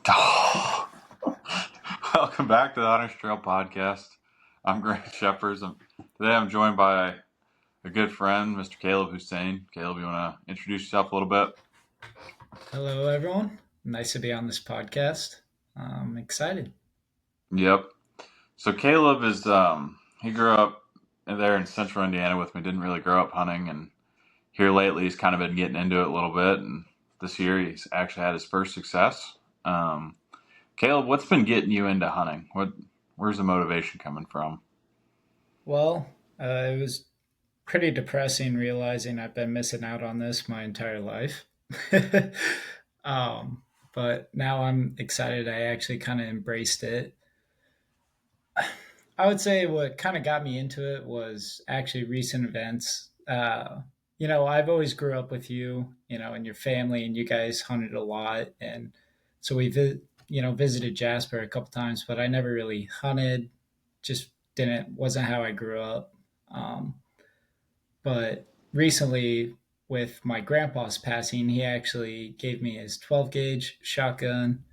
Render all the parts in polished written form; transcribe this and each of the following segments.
Welcome back to the Hunter's Trail podcast. I'm Grant Shepherds. Today I'm joined by a good friend, Mr. Caleb Hussain. Caleb, you want to introduce yourself a little bit? Hello, everyone. Nice to be on this podcast. I'm excited. Yep. So Caleb he grew up there in central Indiana with me, didn't really grow up hunting, and here lately he's kind of been getting into it a little bit, and this year he's actually had his first success. Caleb, what's been getting you into hunting? Where's the motivation coming from? Well, it was pretty depressing realizing I've been missing out on this my entire life. um, but now I'm excited. I actually kind of embraced it. I would say what kind of got me into it was actually recent events. I've always grew up with you, and your family, and you guys hunted a lot, and so visited Jasper a couple times, but I never really hunted. Just didn't wasn't how I grew up. But recently, with my grandpa's passing, he actually gave me his 12 gauge shotgun,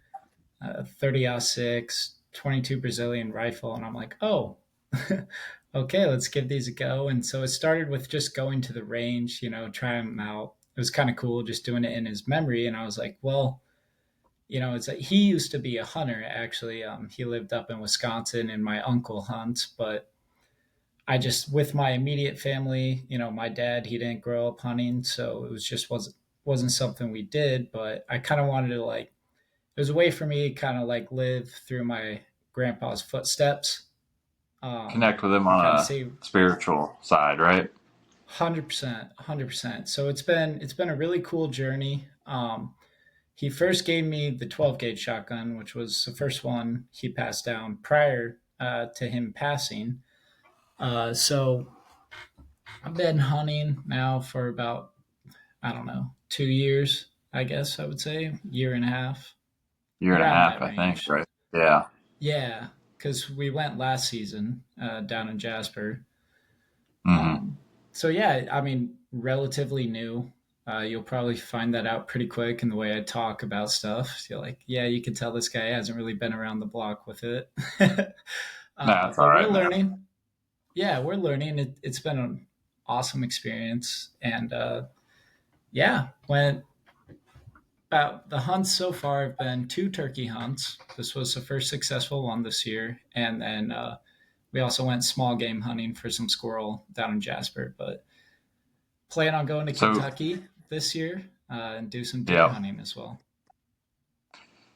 30-06, 22 Brazilian rifle, and I'm like, oh, okay, let's give these a go. And so it started with just going to the range, trying them out. It was kind of cool just doing it in his memory. And I was like, well, it's like he used to be a hunter, actually. He lived up in Wisconsin and my uncle hunts, but with my immediate family, my dad, he didn't grow up hunting. So it wasn't something we did, but I kind of wanted to like, it was a way for me to kind of like live through my grandpa's footsteps, Connect with him on kind of a see spiritual side, right? 100%, 100%. So it's been a really cool journey. He first gave me the 12 gauge shotgun, which was the first one he passed down prior to him passing. So I've been hunting now for about, I don't know, 2 years, I guess I would say, year and a half, Year and a around half, that I think, range. right? Yeah. Yeah, because we went last season down in Jasper. Hmm. Um, so yeah, I mean, relatively new. You'll probably find that out pretty quick in the way I talk about stuff. You're like, yeah, you can tell this guy hasn't really been around the block with it. Nah, that's all But we're right, man. learning. Yeah, we're learning. It's been an awesome experience, and yeah, went about the hunts so far have been two turkey hunts. This was the first successful one this year, and then we also went small game hunting for some squirrel down in Jasper. But plan on going to So, Kentucky this year and do some deer yeah. hunting as well.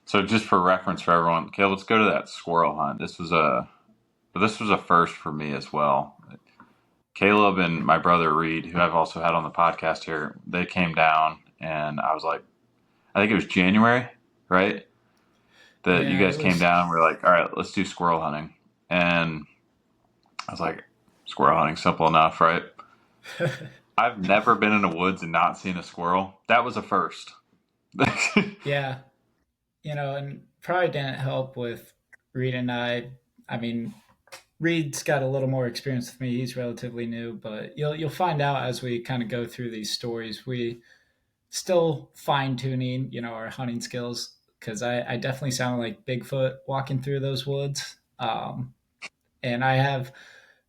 So, just for reference for everyone, Caleb, let's go to that squirrel hunt. This was a first for me as well. Caleb and my brother Reed, who I've also had on the podcast here, they came down, and I was like, I think it was January, right? That you Yeah, guys it came was. down. We're like, all right, let's do squirrel hunting, and I was like, squirrel hunting, simple enough, right? I've never been in the woods and not seen a squirrel. That was a first. Yeah, and probably didn't help with Reed and I. I mean, Reed's got a little more experience with me. He's relatively new, but you'll find out as we kind of go through these stories. We still fine tuning, our hunting skills because I definitely sound like Bigfoot walking through those woods. And I have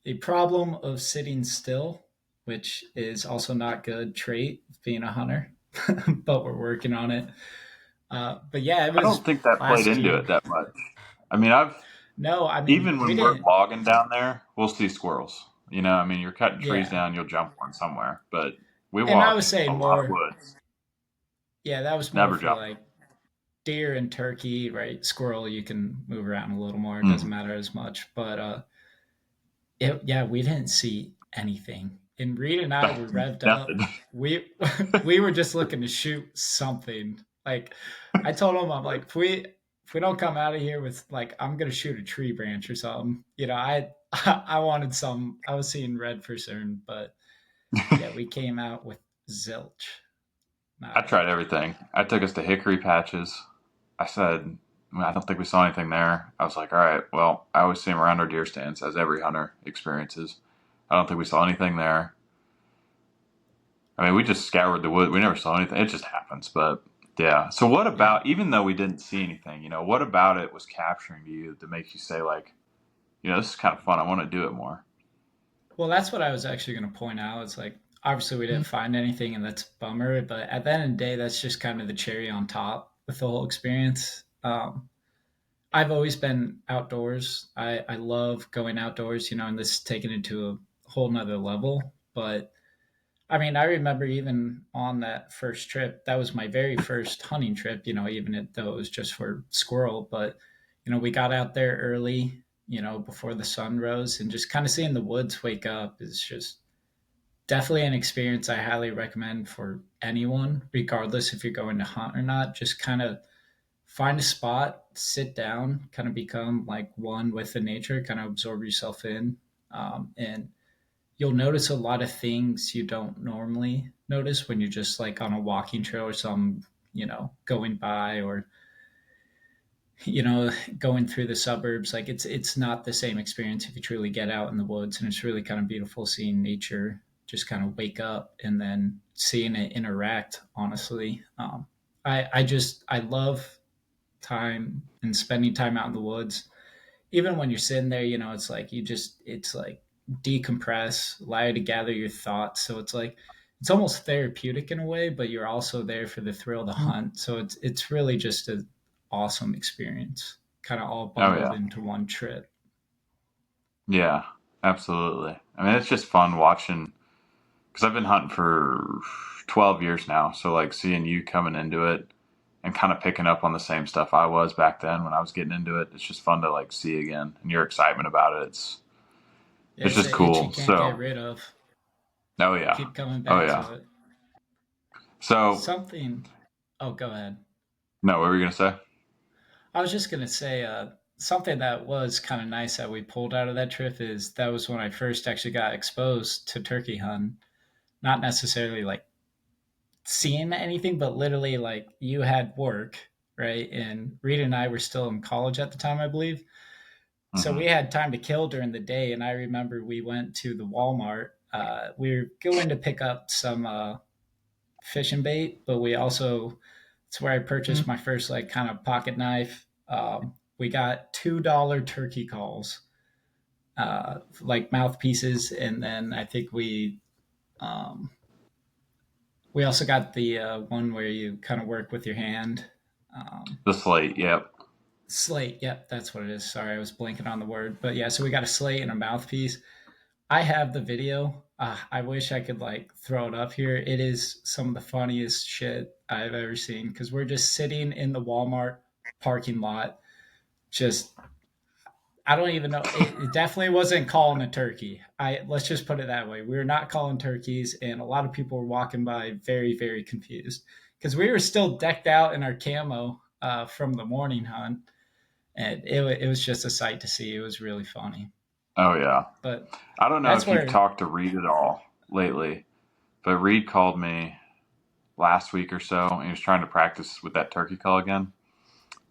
a problem of sitting still, which is also not good trait of being a hunter, but we're working on it. But yeah, it I don't was think that played last into it year. that much. I mean, I've No, I mean even we when we're didn't. logging down there, we'll see squirrels. I mean, you're cutting trees Yeah, down, you'll jump one somewhere. But we and I walk was a saying lot of more. woods, Yeah, that was more never for jump. like deer and turkey, right? Squirrel, you can move around a little more. It doesn't Mm, matter as much. But yeah, we didn't see anything. And Reed and I were revved nothing. up. We were just looking to shoot something. Like I told him, I'm like, if we don't come out of here with like, I'm gonna shoot a tree branch or something. I wanted some. I was seeing red for certain, but yeah, we came out with zilch. I Nada. tried everything. I took us to hickory patches. I said, "Well, I don't think we saw anything there." I was like, all right, well, I always see them around our deer stands, as every hunter experiences. I don't think we saw anything there. I mean, we just scoured the wood. We never saw anything. It just happens. But Yeah. So what Yeah. about, even though we didn't see anything, what about it was capturing to you that makes you say like, this is kind of fun. I want to do it more. Well, that's what I was actually going to point out. It's like obviously we didn't find anything, and that's a bummer. But at the end of the day, that's just kind of the cherry on top with the whole experience. I've always been outdoors. I love going outdoors, and this is taken it to a whole nother level. But I mean, I remember even on that first trip, that was my very first hunting trip, though it was just for squirrel. But, we got out there early, before the sun rose, and just kind of seeing the woods wake up is just definitely an experience I highly recommend for anyone, regardless if you're going to hunt or not. Just kind of find a spot, sit down, kind of become like one with the nature, kind of absorb yourself in. And you'll notice a lot of things you don't normally notice when you're just like on a walking trail or some, going by or, you know, going through the suburbs. Like it's not the same experience if you truly get out in the woods. And it's really kind of beautiful seeing nature just kind of wake up and then seeing it interact, honestly. I love time and spending time out in the woods. Even when you're sitting there, it's like decompress, allow you to gather your thoughts. So it's like it's almost therapeutic in a way, but you're also there for the thrill of the hunt. So it's really just an awesome experience, kind of all Oh bundled yeah. into one trip. Yeah, absolutely. I mean, it's just fun watching because I've been hunting for 12 years now. So like seeing you coming into it and kind of picking up on the same stuff I was back then when I was getting into it, it's just fun to like see again and your excitement about it. It's It's just an itch you cool. can't get So, rid of. oh yeah. Keep coming Oh back yeah. to it. So, Something. Oh, go ahead. no, what were you going to say? I was just gonna say something that was kind of nice that we pulled out of that trip is that was when I first actually got exposed to turkey hunting. Not necessarily like seeing anything, but literally like you had work, right? And Rita and I were still in college at the time, I believe. So Hmm. we had time to kill during the day. And I remember we went to the Walmart. We were going to pick up some fishing bait, but we also, it's where I purchased my first like kind of pocket knife. We got $2 turkey calls, like mouthpieces. And then I think um, we also got the one where you kind of work with your hand. Um, The slate. Yep. Slate. Yep, that's what it is. Sorry, I was blanking on the word. But yeah, so we got a slate and a mouthpiece. I have the video. I wish I could like throw it up here. It is some of the funniest shit I've ever seen because we're just sitting in the Walmart parking lot. Just I don't even know. It definitely wasn't calling a turkey. I Let's just put it that way. We were not calling turkeys, and a lot of people were walking by very, very confused because we were still decked out in our camo from the morning hunt, and it was just a sight to see. It was really funny. Oh yeah. But I don't know that's if you've where, talked to Reed at all lately, but Reed called me last week or so and he was trying to practice with that turkey call again.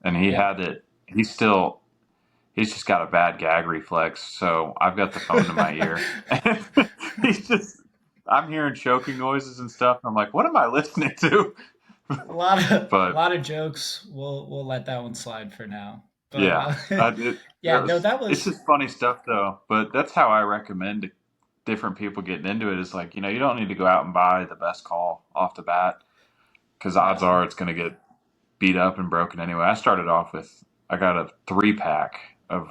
And he yep. had it, he's just got a bad gag reflex. So I've got the phone to my ear. And he's just, I'm hearing choking noises and stuff. And I'm like, what am I listening to? A But lot of jokes. We'll let that one slide for now. But yeah, yeah, no, that it's was just funny stuff though. But that's how I recommend to different people getting into it is like, you don't need to go out and buy the best call off the bat because odds no. are it's going to get beat up and broken anyway. I started off with, I got a 3 pack of,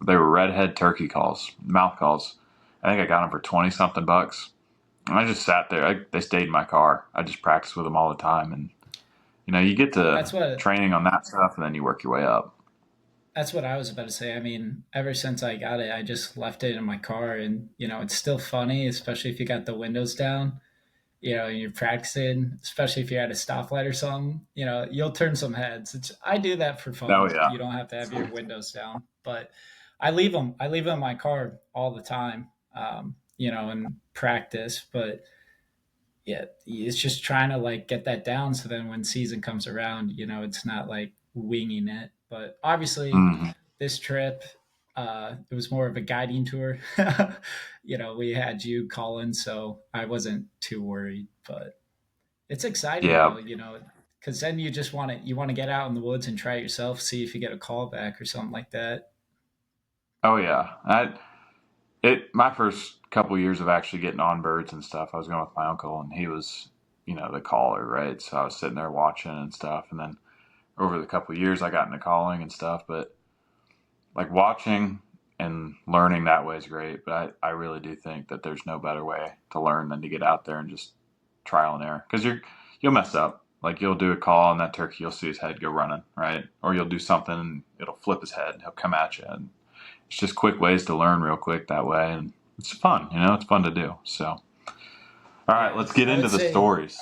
they were redhead turkey calls, mouth calls. I think I got them for 20 something bucks. And I just sat there. They stayed in my car. I just practiced with them all the time. And, you get That's to what training on that stuff and then you work your way up. that's what I was about to say. I mean, ever since I got it, I just left it in my car, and it's still funny, especially if you got the windows down. And you're practicing, especially if you're at a stoplight or something. You'll turn some heads. I do that for Oh, fun. yeah. You don't have to have your windows down, but I leave them. I leave them in my car all the time. And practice, but yeah, it's just trying to like get that down so then when season comes around, it's not like winging it. But obviously, Hmm. this trip, it was more of a guiding tour. We had you, Colin, so I wasn't too worried. But it's exciting Yeah. though. because then you want to get out in the woods and try it yourself, see if you get a call back or something like that. Oh yeah, my first couple years of actually getting on birds and stuff, I was going with my uncle, and he was, the caller, right? So I was sitting there watching and stuff, and then over the couple years, I got into calling and stuff. But like watching and learning that way is great, but I really do think that there's no better way to learn than to get out there and just trial and error, because you'll mess up. Like you'll do a call and that turkey, you'll see his head go running, right? Or you'll do something and it'll flip his head and he'll come at you. And it's just quick ways to learn real quick that way, and it's fun. It's fun to do. So, all right, Yeah, let's get I into would the say stories.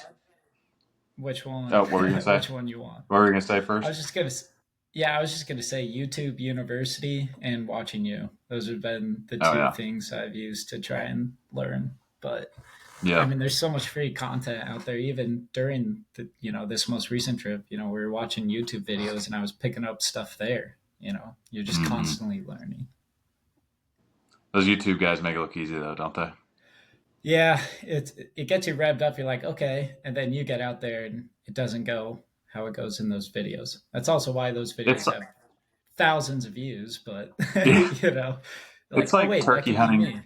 which one, Oh, what were you gonna say? which one you want. What were you gonna say I first? was just gonna, yeah, I was just gonna say YouTube University and watching you. Those have been the Oh two yeah, things I've used to try and learn. But I yeah. mean, there's so much free content out there. Even during this most recent trip, we were watching YouTube videos, and I was picking up stuff there. You're just hmm constantly learning. Those YouTube guys make it look easy though, don't they? Yeah, it gets you revved up. You're like, okay, and then you get out there, and it doesn't go how it goes in those videos. That's also why those videos It's have thousands of views. But yeah, it's like, oh like wait, that turkey could be hunting. me.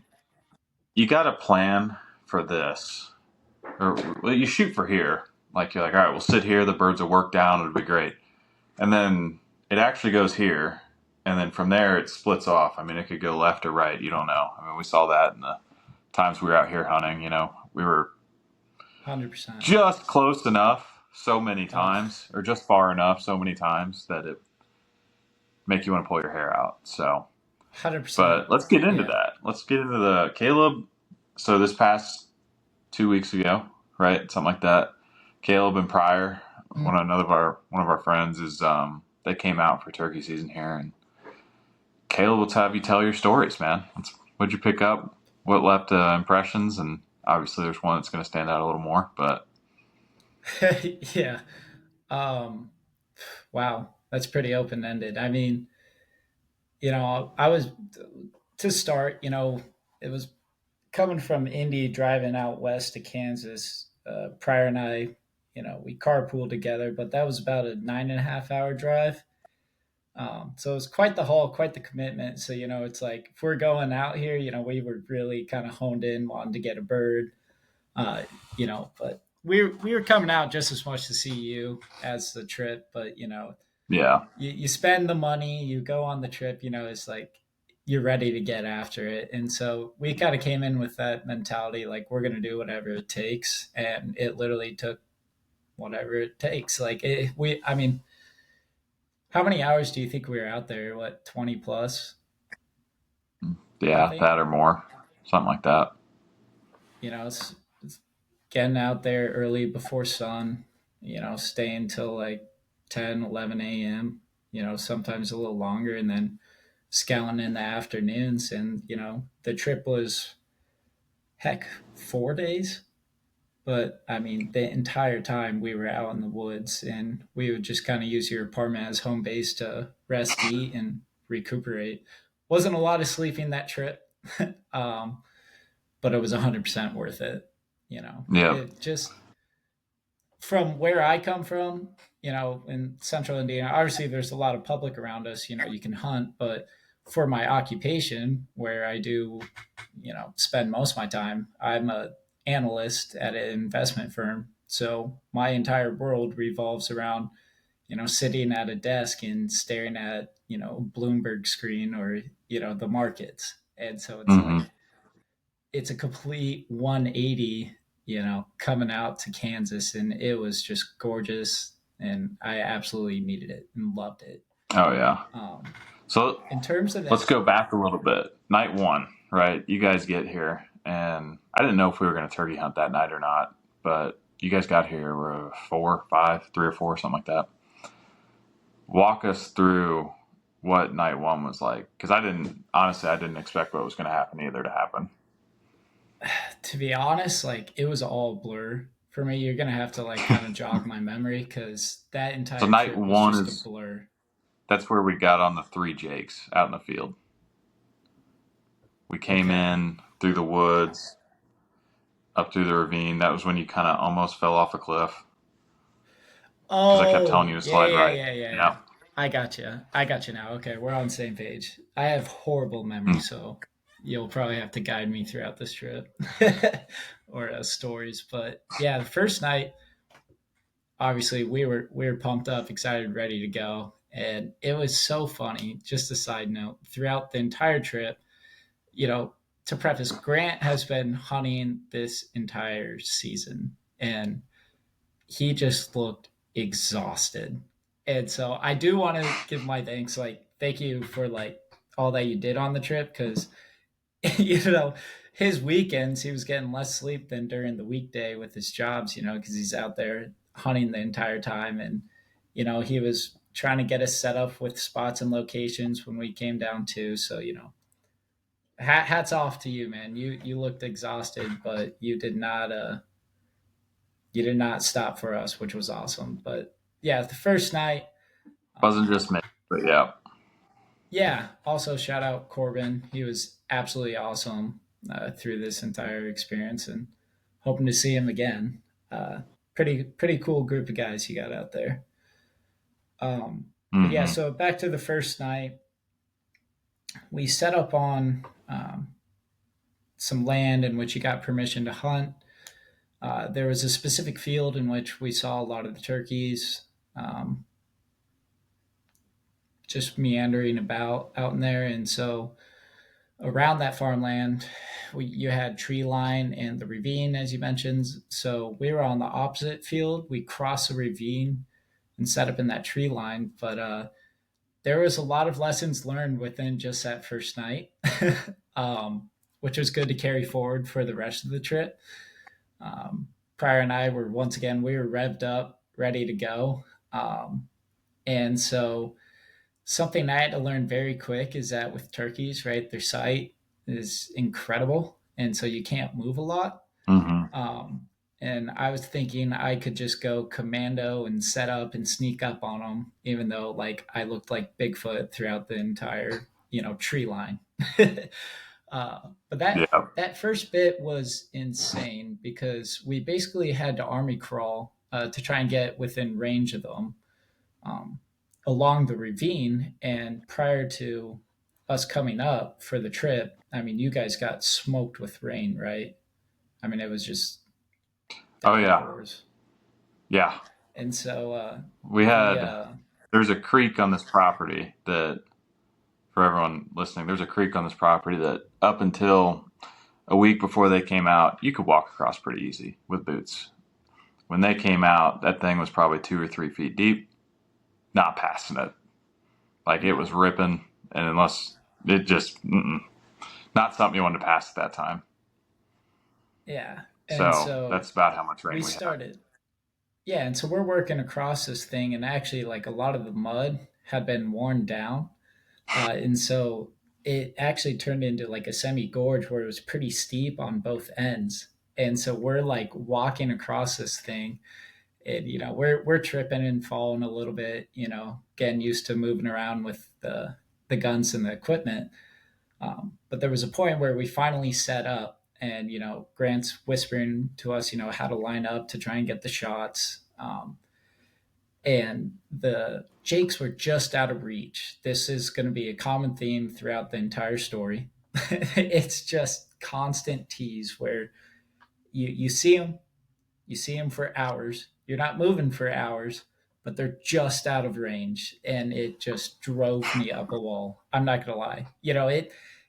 You got to plan for this, or well, you shoot for here. Like you're like, all right, we'll sit here. The birds will work down. It'll be great, and then it actually goes here, and then from there it splits off. I mean, it could go left or right. You don't know. I mean, we saw that in the times we were out here hunting. We were 100%. just close enough so many Oh, times, or just far enough so many times that it make you want to pull your hair out. So, 100%. but let's get into Yeah. that. Let's get into the Caleb. So this past 2 weeks ago, right, something like that. Caleb and Pryor, Mm. one of our friends is they came out for turkey season here, and Caleb, let's have you tell your stories, man. What'd you pick up? What left impressions? And obviously, there's one that's going to stand out a little more. But Yeah. Um, wow, that's pretty open ended. I mean, I was to start. It was coming from Indy, driving out west to Kansas. Pryor and I, we carpooled together, but that was about a 9.5 hour drive. So it was quite the haul, quite the commitment. So it's like if we're going out here, we were really kind of honed in, wanting to get a bird. But we were coming out just as much to see you as the trip. But yeah, you spend the money, you go on the trip. It's like you're ready to get after it. And so we kind of came in with that mentality, like we're gonna do whatever it takes, and it literally took whatever it takes. Like I mean, how many hours do you think we were out there? What, 20 plus? I yeah, think. that or more, something like that. It's getting out there early before sun. Staying till like 10, 11 a.m. Sometimes a little longer, and then scouting in the afternoons. And the trip was, heck, 4 days. But I mean, the entire time we were out in the woods, and we would just kind of use your apartment as home base to rest, eat, and recuperate. Wasn't a lot of sleeping that trip, um, but it was 100% worth it. Yeah. It just, from where I come from, in central Indiana, obviously there's a lot of public around us. You can hunt, but for my occupation, where I do, spend most of my time, I'm a analyst at an investment firm. So my entire world revolves around, sitting at a desk and staring at, Bloomberg screen, or, the markets. And so it's hmm like, it's a complete 180, coming out to Kansas, and it was just gorgeous, and I absolutely needed it and loved it. Oh yeah. Um, So in terms of let's that, go back a little bit. Night one, right? You guys get here, and I didn't know if we were going to turkey hunt that night or not, but you guys got here. We're four, five, three or four, something like that. Walk us through what night one was like, because I didn't expect what was going to happen either to happen. to be honest, like it was all blur for me. You're gonna have to like kind of jog my memory, because that So entire night trip was one just a is blur. that's where we got on the three jakes out in the field. We came Okay. in through the woods, up through the ravine. That was when you kind of almost fell off a cliff. because I kept telling Oh, you to yeah, slide yeah, right. yeah, yeah, Yeah. yeah. I got you. I got you now. Okay, we're on the same page. I have horrible memory, Mm. so you'll probably have to guide me throughout this trip or stories. But yeah, the first night, obviously, we were pumped up, excited, ready to go, and it was so funny. Just a side note: throughout the entire trip, you know, to preface, Grant has been hunting this entire season, and he just looked exhausted. And so I do want to give my thanks, like, thank you for like all that you did on the trip because, you know, his weekends, he was getting less sleep than during the weekday with his jobs, because he's out there hunting the entire time. And, he was trying to get us set up with spots and locations when we came down too. So, hats off to you, man. You looked exhausted, but you did not stop for us, which was awesome. But yeah, the first night, Wasn't um, just me, but yeah. yeah. Also, shout out Corbin. He was absolutely awesome through this entire experience, and hoping to see him again. Pretty cool group of guys you got out there. But yeah, Hmm. so back to the first night, we set up on some land in which you got permission to hunt. There was a specific field in which we saw a lot of the turkeys. Um, just meandering about out in there. And so around that farmland, you had tree line and the ravine, as you mentioned. So we were on the opposite field. We crossed the ravine and set up in that tree line. But there was a lot of lessons learned within just that first night, which was good to carry forward for the rest of the trip. Um, Pryor and I were once again, we were revved up, ready to go. And so something I had to learn very quick is that with turkeys, right, their sight is incredible. And so you can't move a lot. Hmm. Um, and I was thinking I could just go commando and set up and sneak up on them, even though like I looked like Bigfoot throughout the entire, tree line. But that Yeah. that first bit was insane because we basically had to army crawl to try and get within range of them um, along the ravine. And prior to us coming up for the trip, I mean, you guys got smoked with rain, right? I mean, it was just Oh yeah. downpours. Yeah. And so We we, had there's a creek on this property that, for everyone listening, there's a creek on this property that up until a week before they came out, you could walk across pretty easy with boots. When they came out, that thing was probably 2 or 3 feet deep, not passing it. Like it was no, ripping, and unless it just not something you wanted to pass at that time. yeah. And So so that's about how much we rain we had. started, yeah. And so we're working across this thing, and actually, like a lot of the mud had been worn down. And so it actually turned into like a semi gorge where it was pretty steep on both ends. And so we're like walking across this thing, and we're tripping and falling a little bit, getting used to moving around with the guns and the equipment. But there was a point where we finally set up, and Grant's whispering to us, how to line up to try and get the shots. And the jakes were just out of reach. This is going to be a common theme throughout the entire story. It's just constant tease where you see them for hours. You're not moving for hours, but they're just out of range, and it just drove me up a wall. I'm not gonna lie.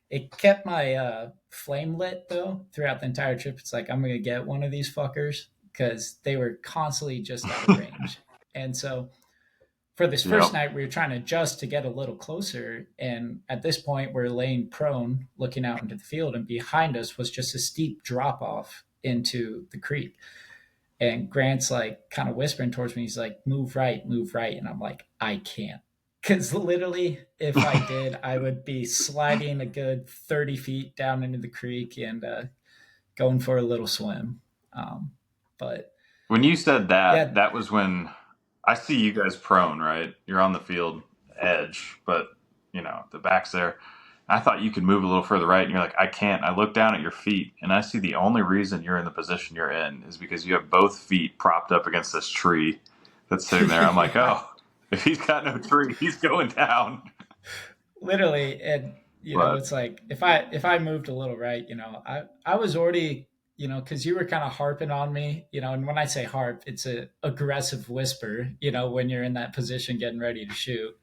It kept my flame lit though throughout the entire trip. It's like I'm gonna get one of these fuckers because they were constantly just out of range. And so for this first Yep. night, we were trying to adjust to get a little closer. And at this point, we're laying prone, looking out into the field, and behind us was just a steep drop off into the creek. And Grant's like kind of whispering towards me. He's like, move right, move right. And I'm like, I can't. Because literally, if I did, I would be sliding a good 30 feet down into the creek and going for a little swim. Um, but When you said that, yeah, that was when I see you guys prone, right? You're on the field edge, but the back's there. I thought you could move a little further right, and you're like, I can't. I look down at your feet, and I see the only reason you're in the position you're in is because you have both feet propped up against this tree that's sitting there. I'm like, Yeah, oh, if he's got no tree, he's going down. literally. And But it's like if I moved a little right, I was already, because you were kind of harping on me, and when I say harp, it's a aggressive whisper, when you're in that position getting ready to shoot.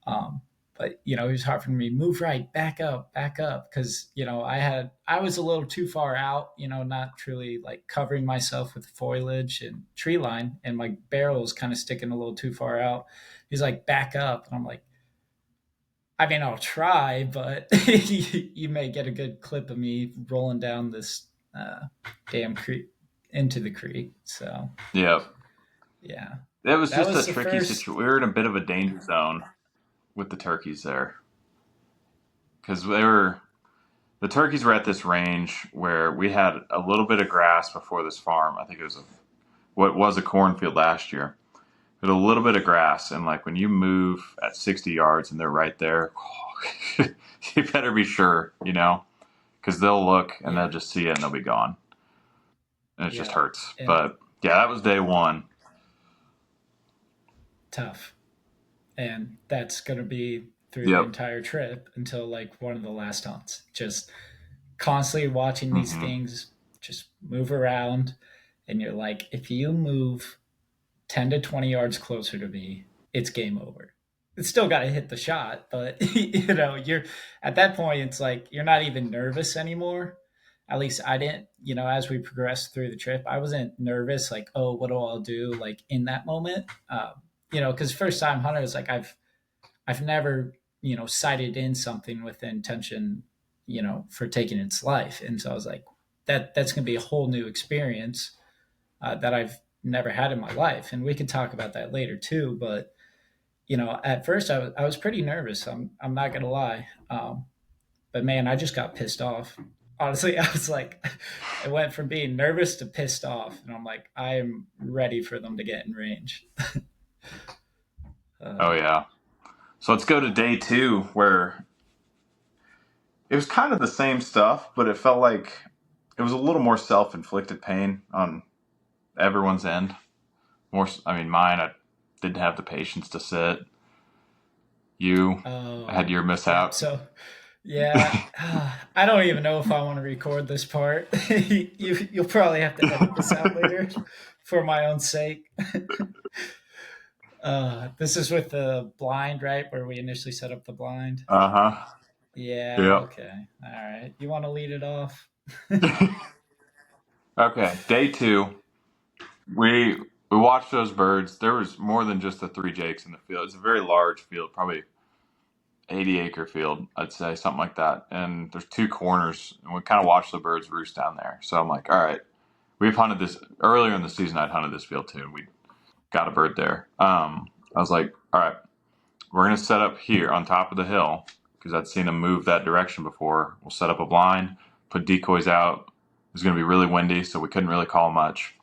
Um, but he was harping me, move right, back up, because I was a little too far out, not truly like covering myself with foliage and tree line, and my barrel was kind of sticking a little too far out. He's like, back up, and I'm like, I mean, I'll try, but you may get a good clip of me rolling down this damn creek into the creek. So yeah, yeah, it was that just a was the tricky first. situation. We were in a bit of a danger zone with the turkeys there because the turkeys were at this range where we had a little bit of grass before this farm. I think it was what was a cornfield last year. But a little bit of grass, and like when you move at 60 yards and they're right there, you better be sure, because they'll look and they'll Yeah, just see it and they'll be gone, and it just yeah, hurts. and But yeah, that was day one. tough. And that's going to be through the Yep. entire trip until like one of the last hunts. Just constantly watching these Hmm. things just move around. And you're like, if you move 10 to 20 yards closer to me, it's game over. It's still got to hit the shot, but you're at that point, it's like you're not even nervous anymore. At least I didn't, as we progressed through the trip, I wasn't nervous, like, oh, what do I do, like in that moment? Because first time hunter is like, I've never, sighted in something with the intention, for taking its life. And so I was like, that's going to be a whole new experience that I've never had in my life. And we could talk about that later too. But at first I was pretty nervous. I'm not gonna lie. But man, I just got pissed off. Honestly, I was like, it went from being nervous to pissed off, and I'm like, I am ready for them to get in range. Oh Uh, yeah. So let's go to day two, where it was kind of the same stuff, but it felt like it was a little more self-inflicted pain on everyone's end. More, I mean, mine. I didn't have the patience to sit. You had oh, your yep. mishap. So yeah, I don't even know if I want to record this part. You'll probably have to edit this out later for my own sake. This is with the blind, right? Where we initially set up the blind. Uh huh. Yeah, Yep. okay. All right. You want to lead it off? Okay, day two. We watched those birds. There was more than just the three jakes in the field. It's a very large field, probably 80-acre field, I'd say, something like that. And there's two corners, and we kind of watched the birds roost down there. So I'm like, all right, we've hunted this earlier in the season. I'd hunted this field too, and we got a bird there. I was like, all right, we're gonna set up here on top of the hill because I'd seen them move that direction before. We'll set up a blind, put decoys out. It was gonna be really windy, so we couldn't really call much,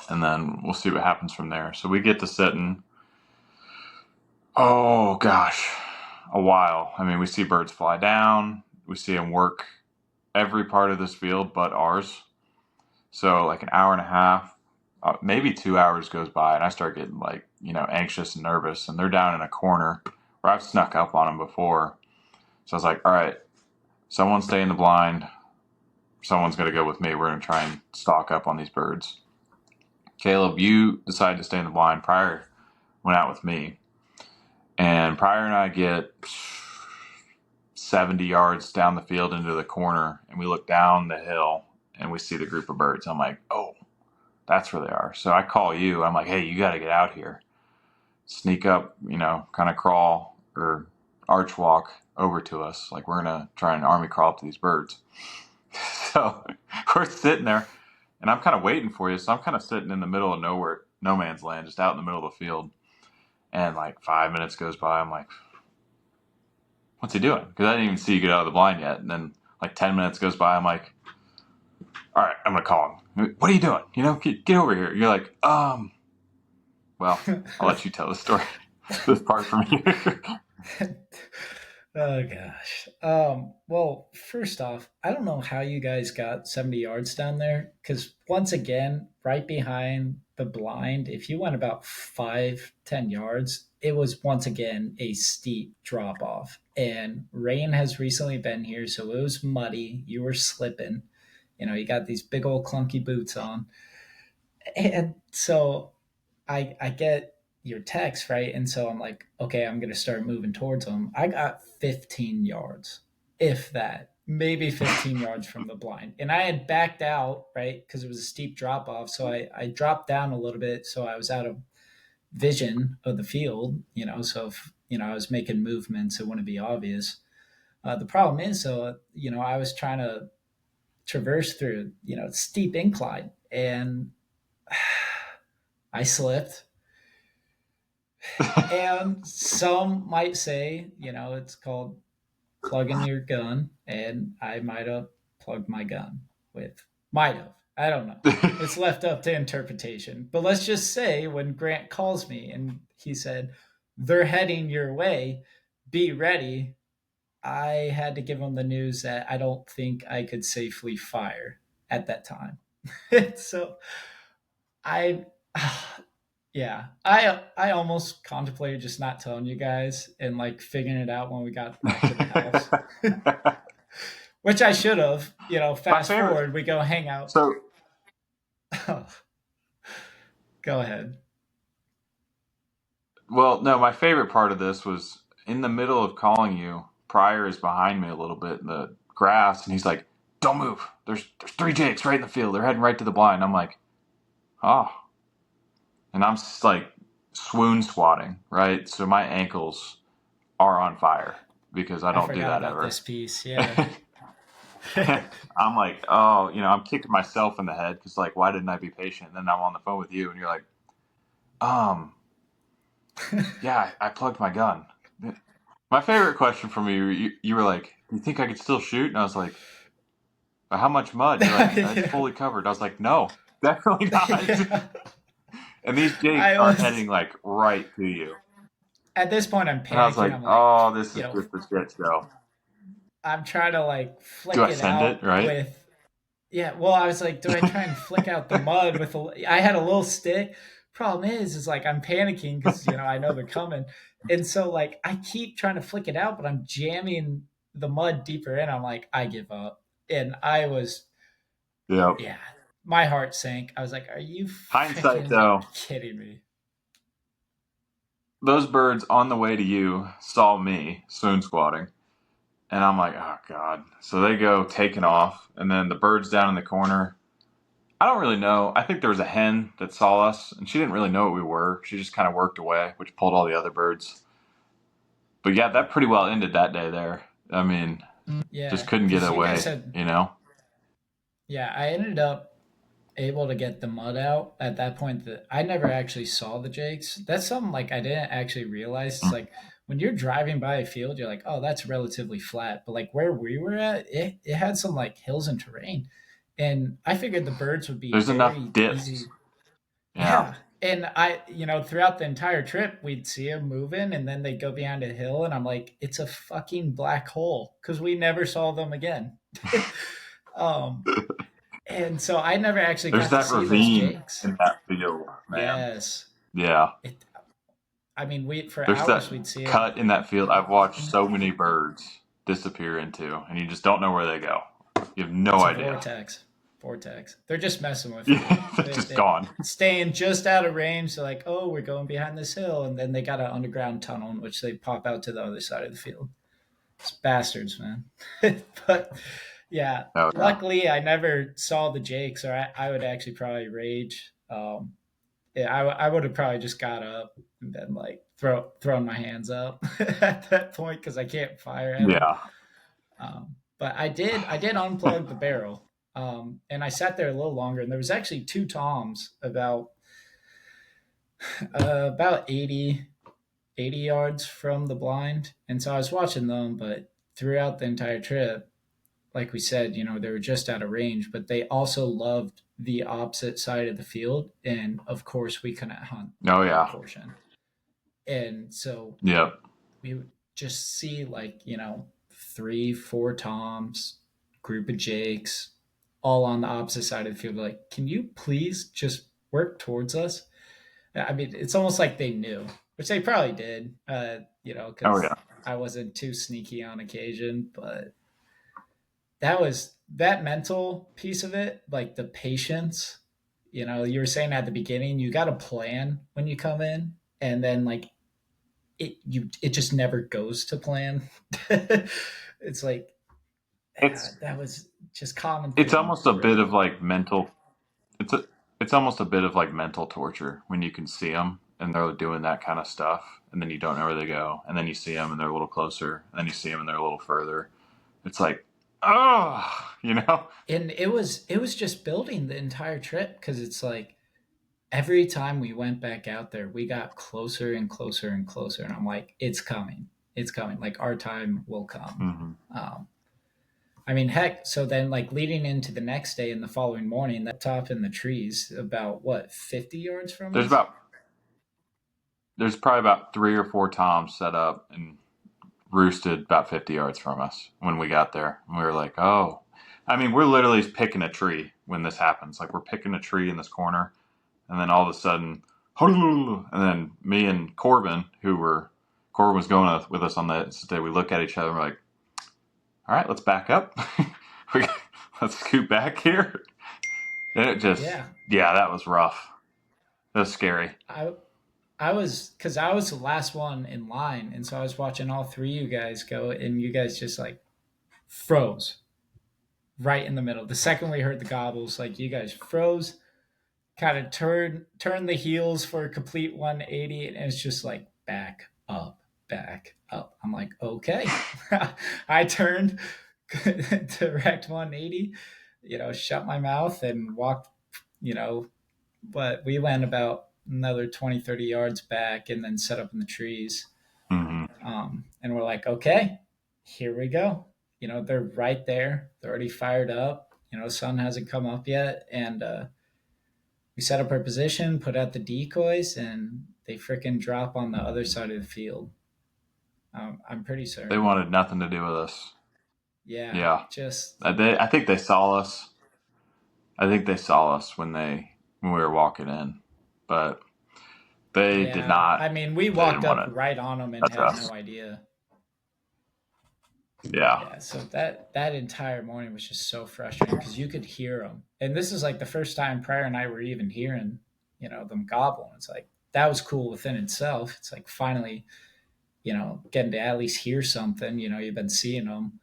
and then we'll see what happens from there. So we get to sitting. Oh gosh, a while. I mean, we see birds fly down. We see them work every part of this field but ours. So like an hour and a half, maybe 2 hours goes by, and I start getting like anxious and nervous. And they're down in a corner where I've snuck up on them before. So I was like, all right, someone stay in the blind. Someone's gonna go with me. We're gonna try and stalk up on these birds. Caleb, you decided to stay in the blind. Pryor went out with me, and Pryor and I get 70 yards down the field into the corner, and we look down the hill and we see the group of birds. I'm like, oh, that's where they are. So I call you. I'm like, hey, you got to get out here. Sneak up, kind of crawl or arch walk over to us. Like we're going to try and army crawl up to these birds. So we're sitting there, and I'm kind of waiting for you. So I'm kind of sitting in the middle of nowhere, no man's land, just out in the middle of the field. And like 5 minutes goes by. I'm like, what's he doing? Because I didn't even see you get out of the blind yet. And then like 10 minutes goes by. I'm like, all right, I'm going to call him. What are you doing? Get over here. You're like, well, I'll let you tell the story. This part from here. Oh gosh. Well, first off, I don't know how you guys got 70 yards down there, because once again, right behind the blind, if you went about 5, 10 yards, it was once again a steep drop off. And rain has recently been here, so it was muddy. You were slipping. You got these big old clunky boots on. And so I get your text, right? And so I'm like, okay, I'm gonna start moving towards them. I got 15 yards, if that, maybe 15 yards from the blind. And I had backed out, right? Because it was a steep drop off. So I dropped down a little bit so I was out of vision of the field. So if I was making movements, it wouldn't be obvious. The problem is, so I was trying to traverse through steep incline, and I slipped. And some might say it's called plugging your gun, and I might have plugged my gun with might have. I don't know. It's left up to interpretation. But let's just say when Grant calls me and he said, they're heading your way, be ready. I had to give him the news that I don't think I could safely fire at that time. So I yeah, I almost contemplated just not telling you guys and like figuring it out when we got back to the house, which I should have. My Fast favorite. forward, we go hang out. So, Go ahead. well, no, my favorite part of this was in the middle of calling you. Pryor is behind me a little bit in the grass, and he's like, "Don't move. There's three Jakes right in the field. They're heading right to the blind." I'm like, "Oh," and I'm like swoon squatting, right? So my ankles are on fire because I I don't do forgot that about ever. this piece. Yeah. I'm like, oh, I'm kicking myself in the head because, like, why didn't I be patient? And then I'm on the phone with you, and you're like, um, yeah, I plugged my gun. My favorite question from you were like, you think I could still shoot? And I was like, but how much mud? And you're like, it's Yeah. fully covered. I was like, no, definitely not. Yeah. And these Jakes I are was heading like right to you. At this point. I'm And I was panicking. like, I'm like, oh, this you is know, just a shit show. I'm trying to like Do flick I it send it? out Right? with. Yeah, well, I was like, do I try and flick out the mud with I had a little stick. Problem is like I'm panicking because I know they're coming, and so like I keep trying to flick it out, but I'm jamming the mud deeper in. I'm like, I give up, and I was, Yep. yeah, my heart sank. I was like, are you Hindsight, freaking though, kidding me? those birds on the way to you saw me swoon squatting. And I'm like, oh God. So they go taking off. And then the birds down in the corner. I don't really know. I think there was a hen that saw us, and she didn't really know what we were. She just kind of worked away, which pulled all the other birds. But yeah, that pretty well ended that day there. I mean, just Yeah, couldn't get because you guys away, had, you know? yeah, I ended up able to get the mud out at that point. That I never actually saw the jakes. That's something like I didn't actually realize. It's like when you're driving by a field, you're like, oh, that's relatively flat. But like where we were at, it had some like hills and terrain. And I figured the birds would be There's enough very dips. easy. Yeah. Yeah. And throughout the entire trip, we'd see them moving and then they'd go behind a hill. And I'm like, it's a fucking black hole because we never saw them again. um, and so I never actually There's got to that see those ravine jakes. in that field, man. Yes. Yeah. It, I mean, we for There's that hours we'd see it. cut in that field I've watched so many birds disappear into, and you just don't know where they go. You have no It's a idea. vortex. They're just messing with you. Yeah, they're just They gone. staying just out of range. They're like, oh, we're going behind this hill, and then they got an underground tunnel in which they pop out to the other side of the field. It's bastards, man. But yeah, Oh, yeah. luckily I never saw the jakes, or I would actually probably rage. Yeah, I would have probably just got up and been like thrown my hands up at that point because I can't fire at them. Yeah. But I did unplug the barrel, and I sat there a little longer. And there was actually two toms about 80 yards from the blind, and so I was watching them. But throughout the entire trip, like we said, they were just out of range, but they also loved the opposite side of the field, and of course we couldn't hunt Oh, that yeah. portion. And so Yep. we would just see like 3, 4 toms, group of jakes, all on the opposite side of the field. Like, can you please just work towards us. I mean, it's almost like they knew, which they probably did, Oh because yeah. I wasn't too sneaky on occasion. But that was that mental piece of it, like the patience. You were saying at the beginning, you got to plan when you come in, and then like it just never goes to plan. It's like It's that was just common it's thing almost a bit throughout. of like mental. It's a it's almost a bit of like mental torture when you can see them and they're doing that kind of stuff, and then you don't know where they go, and then you see them and they're a little closer, and then you see them and they're a little further. It's like, oh, you know. And it was just building the entire trip, because it's like every time we went back out there, we got closer and closer and closer, and I'm like, it's coming, like our time will come. Hmm. um, I mean, heck, so then like leading into the next day and the following morning, that top in the trees about what, 50 yards from There's us. about there's probably about 3 or 4 toms set up and roosted about 50 yards from us when we got there. And we were like, oh, I mean, we're literally picking a tree when this happens. Like we're picking a tree in this corner, and then all of a sudden, and then me and Corbin was going with us on that day. We look at each other and we're like, all right, let's back up. we, let's scoot back here. And it just, Yeah. yeah, that was rough. That was scary. I was the last one in line, and so I was watching all three of you guys go, and you guys just like froze right in the middle. The second we heard the gobbles, like you guys froze, kind of turned the heels for a complete 180, and it's just like back up, back up. I'm like, okay. I turned direct 180, shut my mouth and walked, you know, but we went about another 20, 30 yards back and then set up in the trees. Hmm. And we're like, okay, here we go. They're right there. They're already fired up. Sun hasn't come up yet. And we set up our position, put out the decoys, and they fricking drop on the other side of the field. I'm pretty They certain. wanted nothing to do with us. Yeah, Yeah. just, I think they saw us. I think they saw us when we were walking in, but they did yeah. not. I mean, we They walked didn't want up to right on them and touch had us. no idea. Yeah. Yeah, so that entire morning was just so frustrating because you could hear them, and this is like the first time Pryor and I were even hearing, them gobble. It's like that was cool within itself. It's like finally, getting to at least hear something. You've been seeing them,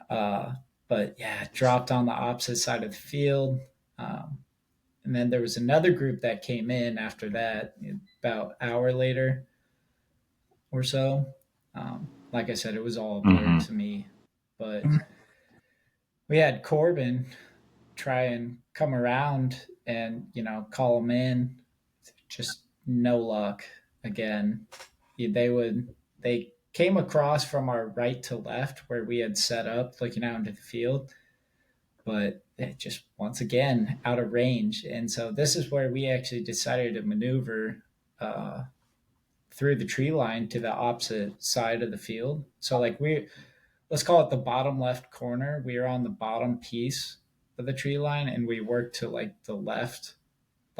uh, but yeah, it dropped on the opposite side of the field, and then there was another group that came in after that, about an hour later or so. Like I said, it was all blurred Hmm. to me, but we had Corbin try and come around and call them in. Just no luck again. They came across from our right to left where we had set up looking out into the field, but it just once again out of range. And so this is where we actually decided to maneuver uh, through the tree line to the opposite side of the field. So like we let's call it the bottom left corner. We are on the bottom piece of the tree line, and we worked to like the left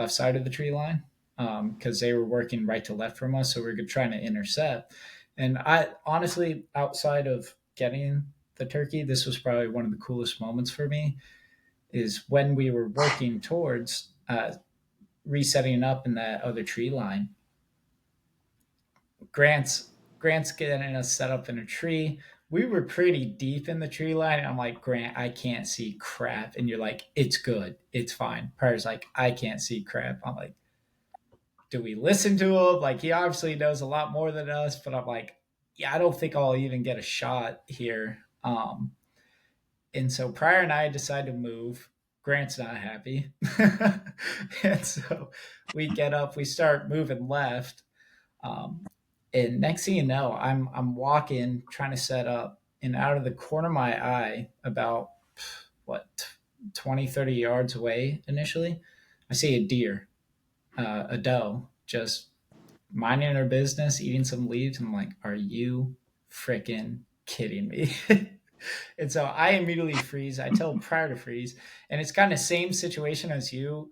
side of the tree line, because they were working right to left from us, so we were trying to intercept. And I honestly, outside of getting the turkey, this was probably one of the coolest moments for me. Is when we were working towards resetting up in that other tree line. Grant's Grant's getting us set up in a tree. We were pretty deep in the tree line. I'm like, Grant, I can't see crap. And you're like, it's good. It's fine. Pryor's like, I can't see crap. I'm like, do we listen to him? Like, he obviously knows a lot more than us, but I'm like, yeah, I don't think I'll even get a shot here. And so Pryor and I decided to move. Grant's not happy. And so we get up, we start moving left, um, and next thing you know, I'm walking, trying to set up, and out of the corner of my eye, about what 20, 30 yards away initially, I see a deer, a doe, just minding her business, eating some leaves. I'm like, are you freaking kidding me? And so I immediately freeze. I tell Pryor to freeze, and it's kind of same situation as you.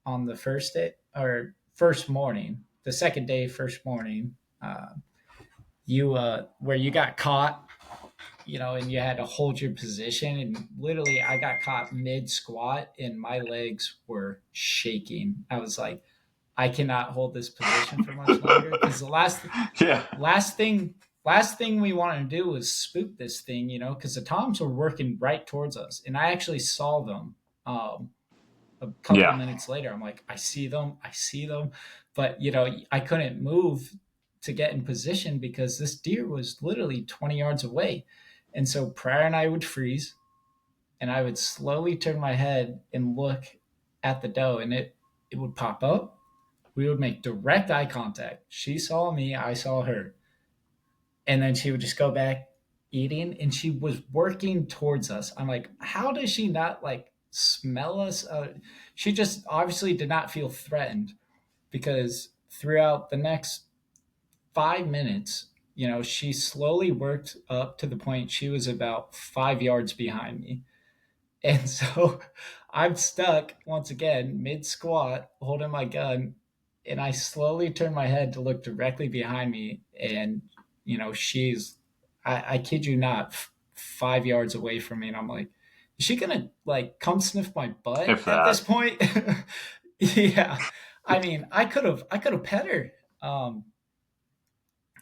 on the first day or first morning, the second day, first morning, uh, you where you got caught, and you had to hold your position. And literally, I got caught mid squat, and my legs were shaking. I was like, I cannot hold this position for much longer because the Yeah. last thing last thing we wanted to do was spook this thing, because the toms were working right towards us, and I actually saw them. A couple Yeah. minutes later, I'm like, I see them, but I couldn't move to get in position because this deer was literally 20 yards away. And so Pryor and I would freeze, and I would slowly turn my head and look at the doe, and it would pop up. We would make direct eye contact. She saw me, I saw her, and then she would just go back eating, and she was working towards us. I'm like, how does she not like smell us? She just obviously did not feel threatened, because throughout the next 5 minutes, she slowly worked up to the point she was about 5 yards behind me. And so I'm stuck once again mid squat holding my gun, and I slowly turn my head to look directly behind me. And, she's, I kid you not, 5 yards away from me. And I'm like, is she going to like come sniff my butt If at this that. point? Yeah. I mean, I could have pet her.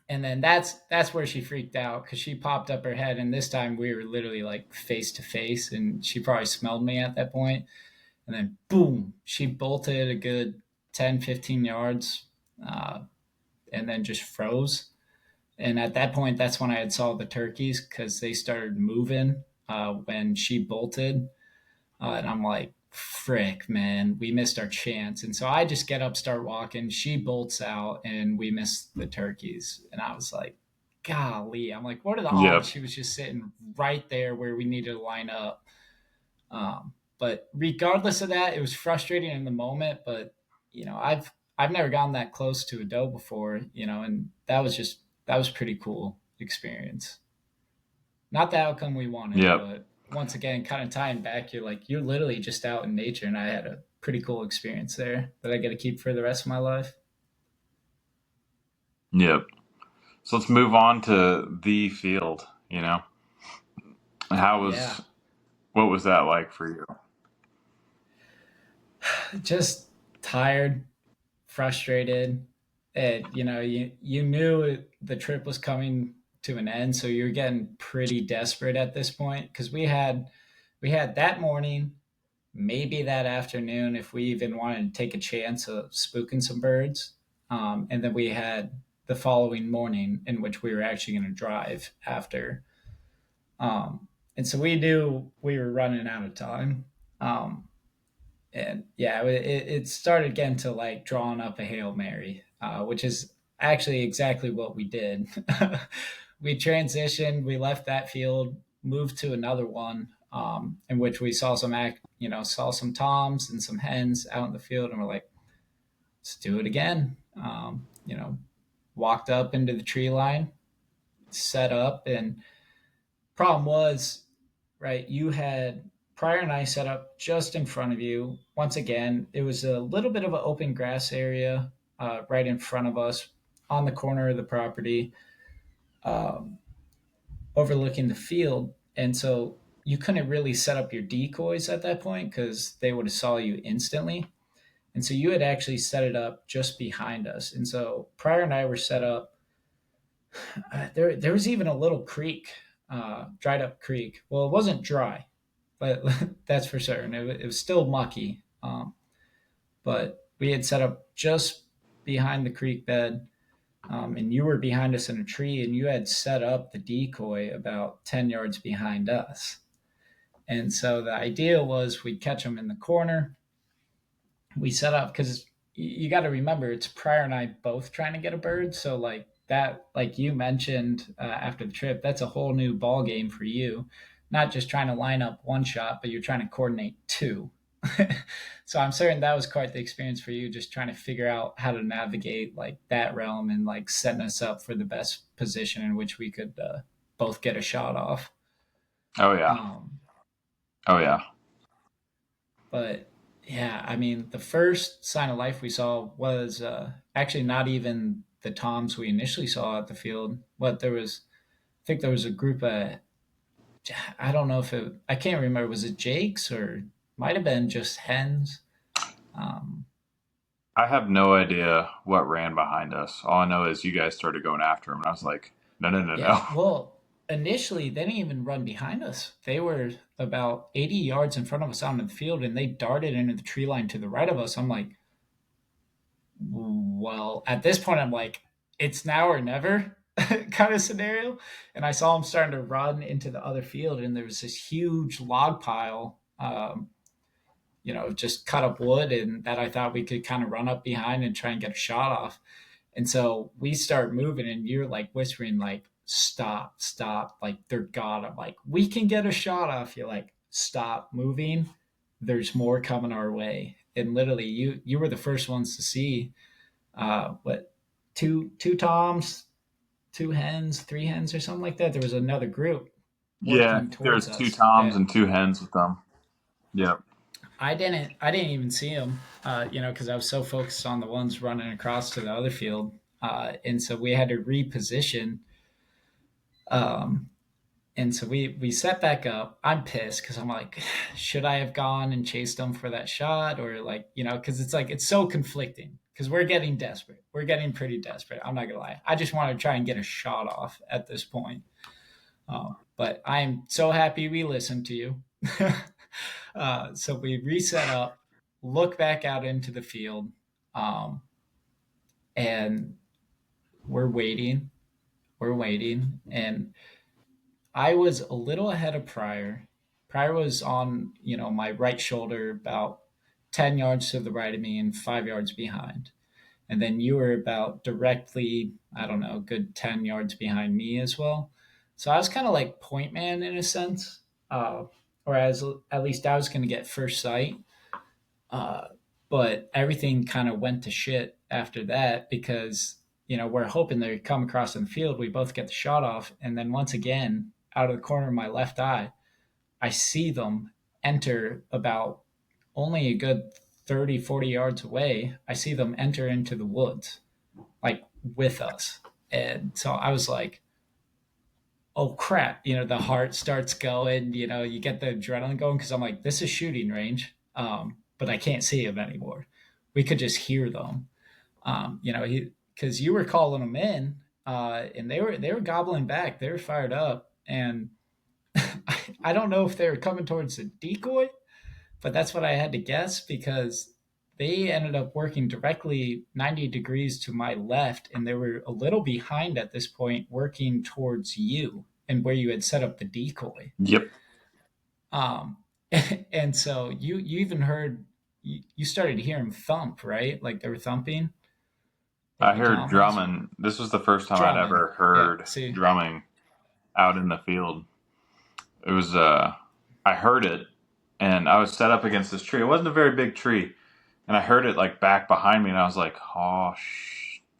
And then that's where she freaked out because she popped up her head, and this time we were literally like face to face, and she probably smelled me at that point. And then boom, she bolted a good 10, 15 yards, uh, and then just froze. And at that point, that's when I had saw the turkeys because they started moving when she bolted. And I'm like, frick, man, we missed our chance. And so I just get up, start walking. She bolts out, and we miss the turkeys. And I was like, golly. I'm like, what are the odds Yep. she was just sitting right there where we needed to line up? But regardless of that, it was frustrating in the moment. But I've never gotten that close to a doe before, and that was pretty cool experience. Not the outcome we wanted, Yep. but once again, kind of tying back, you're literally just out in nature, and I had a pretty cool experience there that I get to keep for the rest of my life. Yep. So let's move on to the field. How was Yeah, what was that like for you? just tired, frustrated, and you knew the trip was coming to an end, so you're getting pretty desperate at this point because we had that morning, maybe that afternoon if we even wanted to take a chance of spooking some birds. And then we had the following morning in which we were actually going to drive after. And so we knew we were running out of time. Um, and yeah, it started getting to like drawing up a Hail Mary, which is actually exactly what we did. We transitioned, we left that field, moved to another one, in which we saw some toms and some hens out in the field, and we're like, let's do it again. Walked up into the tree line, set up, and problem was, right, you had Pryor and I set up just in front of you. Once again, it was a little bit of an open grass area right in front of us on the corner of the property, um, overlooking the field. And so you couldn't really set up your decoys at that point because they would have saw you instantly. And so you had actually set it up just behind us. And so Pryor and I were set up. There was even a little creek, dried up creek. Well, it wasn't dry, but that's for certain. It was still mucky. But we had set up just behind the creek bed, and you were behind us in a tree, and you had set up the decoy about 10 yards behind us. And so the idea was we'd catch them in the corner. We set up because you got to remember it's Pryor and I both trying to get a bird. So like that, like you mentioned after the trip, that's a whole new ball game for you. Not just trying to line up one shot, but you're trying to coordinate two. So I'm certain that was quite the experience for you, just trying to figure out how to navigate like that realm and like setting us up for the best position in which we could both get a shot off. Oh yeah. Um, Oh yeah. but Yeah, I mean, the first sign of life we saw was actually not even the toms we initially saw at the field. What there was, I think there was a group of, I don't know if it, I can't remember, was it jakes or might have been just hens? Um, I have no idea what ran behind us. All I know is you guys started going after him, and I was like, no, no, no, yeah, no. well, initially they didn't even run behind us. They were about 80 yards in front of us out in the field, and they darted into the tree line to the right of us. I'm like, well, at this point, I'm like, it's now or never kind of scenario. And I saw him starting to run into the other field, and there was this huge log pile, just cut up wood, and that I thought we could kind of run up behind and try and get a shot off. And so we start moving, and you're like whispering, like, stop, stop, like they're gone. I'm like, we can get a shot off. You're like, stop moving. There's more coming our way. And literally, you were the first ones to see what two toms, two hens, three hens, or something like that. There was another group Yeah, working there towards was two us toms that and two hens with them. Yep. I didn't even see them, because I was so focused on the ones running across to the other field, and so we had to reposition. Um, and so we set back up. I'm pissed because I'm like, should I have gone and chased them for that shot, or like, because it's like it's so conflicting because we're getting desperate. We're getting pretty desperate. I'm not gonna lie. I just want to try and get a shot off at this point. But I'm so happy we listened to you. So we reset up, look back out into the field, um, and we're waiting. We're waiting, and I was a little ahead of Pryor. Pryor was on, my right shoulder about 10 yards to the right of me and 5 yards behind. And then you were about directly, I don't know, a good 10 yards behind me as well. So I was kind of like point man in a sense. Or at least I was going to get first sight. Uh, but everything kind of went to shit after that because, we're hoping they come across in the field. We both get the shot off. And then once again, out of the corner of my left eye, I see them enter about only a good 30, 40 yards away. I see them enter into the woods, like with us. And so I was like, oh crap, the heart starts going, you get the adrenaline going because I'm like, this is shooting range, but I can't see them anymore. We could just hear them, because you were calling them in, and they were gobbling back. They were fired up, and I don't know if they were coming towards the decoy, but that's what I had to guess because they ended up working directly 90 degrees to my left, and they were a little behind at this point, working towards you and where you had set up the decoy. Yep. Um, and so you even heard you started to hear them thump, right? Like they were thumping I in the heard comments, drumming. This was the first time I'd drumming. ever Yeah. heard See. drumming out in the field. It was I heard it and I was set up against this tree. It wasn't a very big tree, and I heard it like back behind me, and I was like, "Oh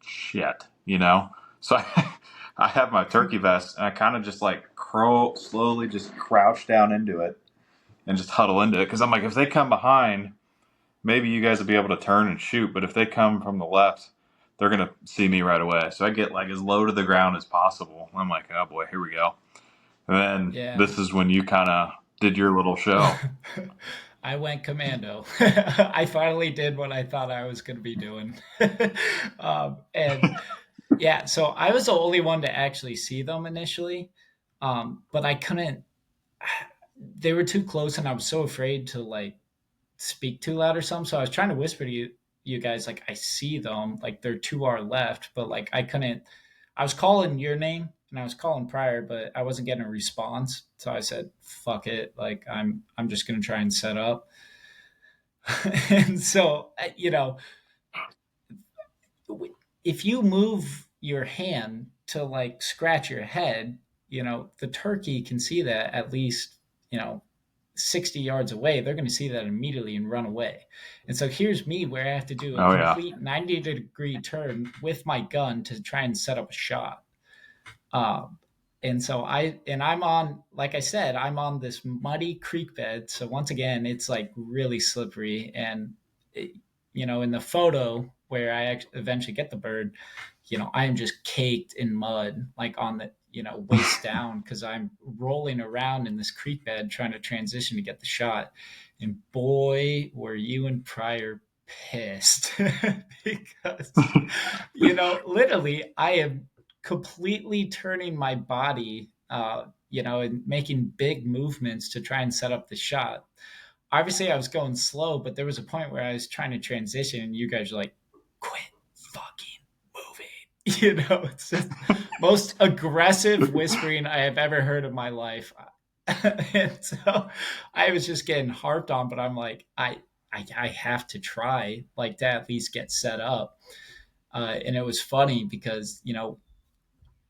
shit," you know. So I have my turkey vest, and I kind of just like slowly just crouch down into it and just huddle into it because I'm like, if they come behind, maybe you guys will be able to turn and shoot, but if they come from the left, they're gonna see me right away. So I get like as low to the ground as possible. I'm like, oh boy, here we go. And then Yeah. this is when you kind of did your little show. I went commando. I finally did what I thought I was going to be doing. And yeah, so I was the only one to actually see them initially, but I couldn't. They were too close, and I was so afraid to like speak too loud or something. So I was trying to whisper to you guys, like I see them, like they're to our left, but like I couldn't. I was calling your name and I was calling Pryor, but I wasn't getting a response. So I said, "Fuck it, like I'm just gonna try and set up." And so if you move your hand to like scratch your head, the turkey can see that at least, 60 yards away. They're going to see that immediately and run away. And so here's me where I have to do a Oh yeah, complete 90-degree turn with my gun to try and set up a shot. Um, And so I'm on, like I said, I'm on this muddy creek bed. So once again, it's like really slippery. And it, in the photo where eventually get the bird, I am just caked in mud, like on the, waist down, because I'm rolling around in this creek bed trying to transition to get the shot. And boy, were you and Pryor pissed because, literally, I am completely turning my body, and making big movements to try and set up the shot. Obviously, I was going slow, but there was a point where I was trying to transition, and you guys are like, "Quit fucking moving!" It's just most aggressive whispering I have ever heard in my life. And so I was just getting harped on, but I'm like, I have to try, like, to at least get set up. And it was funny because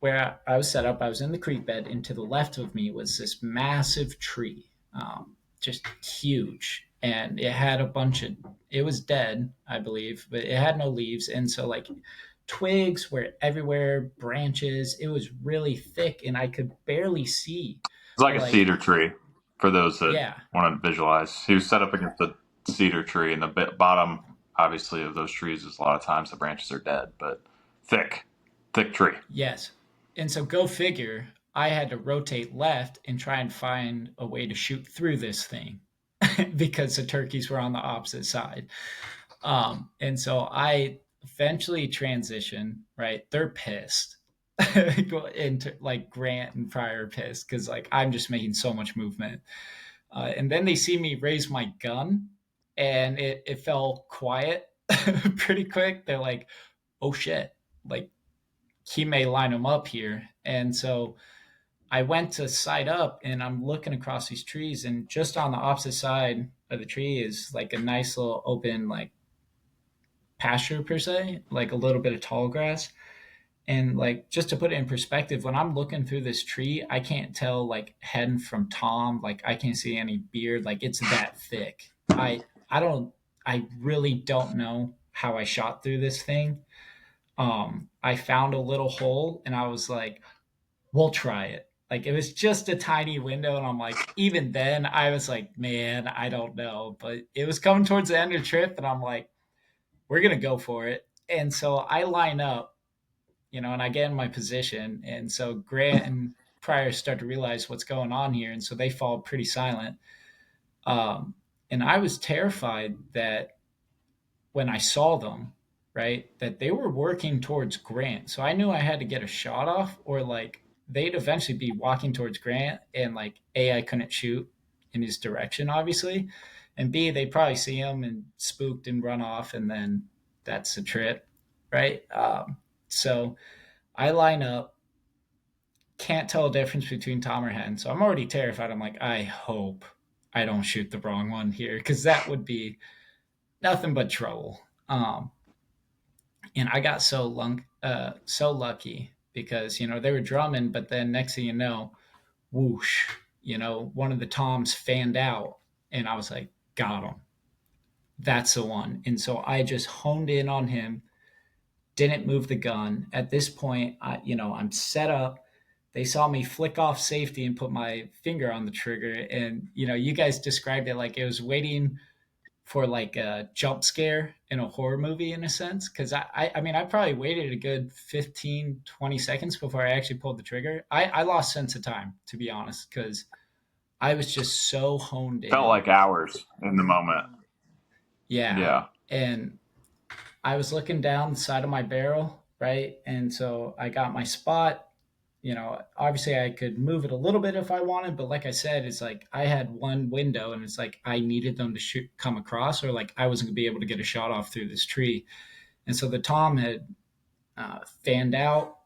where I was set up, I was in the creek bed, and to the left of me was this massive tree, just huge. And it had a bunch of, it was dead, I believe, but it had no leaves. And so, like, twigs were everywhere, branches. It was really thick, and I could barely see. It's like But, a like, cedar tree for those that yeah, want to visualize. He was set up against the cedar tree, and the bottom, obviously, of those trees is a lot of times the branches are dead, but thick, thick tree. yes. And so, go figure, I had to rotate left and try and find a way to shoot through this thing because the turkeys were on the opposite side. And so I eventually transition, right? They're pissed. Into, like, Grant and Pryor are pissed because, like, I'm just making so much movement. And then they see me raise my gun, and it fell quiet pretty quick. They're like, oh shit, like, he may line them up here. And so I went to side up, and I'm looking across these trees, and just on the opposite side of the tree is like a nice little open, like, pasture per se, like a little bit of tall grass. And, like, just to put it in perspective, when I'm looking through this tree, I can't tell, like, Hen from Tom. Like, I can't see any beard. Like, it's that thick. I don't I really don't know how I shot through this thing. I found a little hole, and I was like, we'll try it. Like, it was just a tiny window, and I'm like, even then I was like, man, I don't know. But it was coming towards the end of the trip, and I'm like, we're gonna go for it. And so I line up, and I get in my position. And so Grant and Pryor start to realize what's going on here. And so they fall pretty silent. Um, and I was terrified that when I saw them, right, that they were working towards Grant. So I knew I had to get a shot off, or, like, they'd eventually be walking towards Grant. And, like, A, I couldn't shoot in his direction, obviously. And B, they'd probably see him and spooked and run off. And then that's the trip, right? So I line up, can't tell a difference between Tom or Hen. So I'm already terrified. I'm like, I hope I don't shoot the wrong one here, because that would be nothing but trouble. And I got so lucky because, they were drumming, but then next thing you know, whoosh, one of the toms fanned out, and I was like, got him. That's the one. And so I just honed in on him, didn't move the gun. At this point, I'm set up. They saw me flick off safety and put my finger on the trigger. And, you guys described it like it was waiting for, like, a jump scare in a horror movie, in a sense. Cause I mean, I probably waited a good 15, 20 seconds before I actually pulled the trigger. I lost sense of time, to be honest, cause I was just so honed Felt in. like hours in the moment. Yeah. Yeah. And I was looking down the side of my barrel, right? And so I got my spot. Obviously I could move it a little bit if I wanted, but like I said, it's like I had one window, and it's like I needed them to come across, or, like, I wasn't gonna be able to get a shot off through this tree. And so the Tom had fanned out,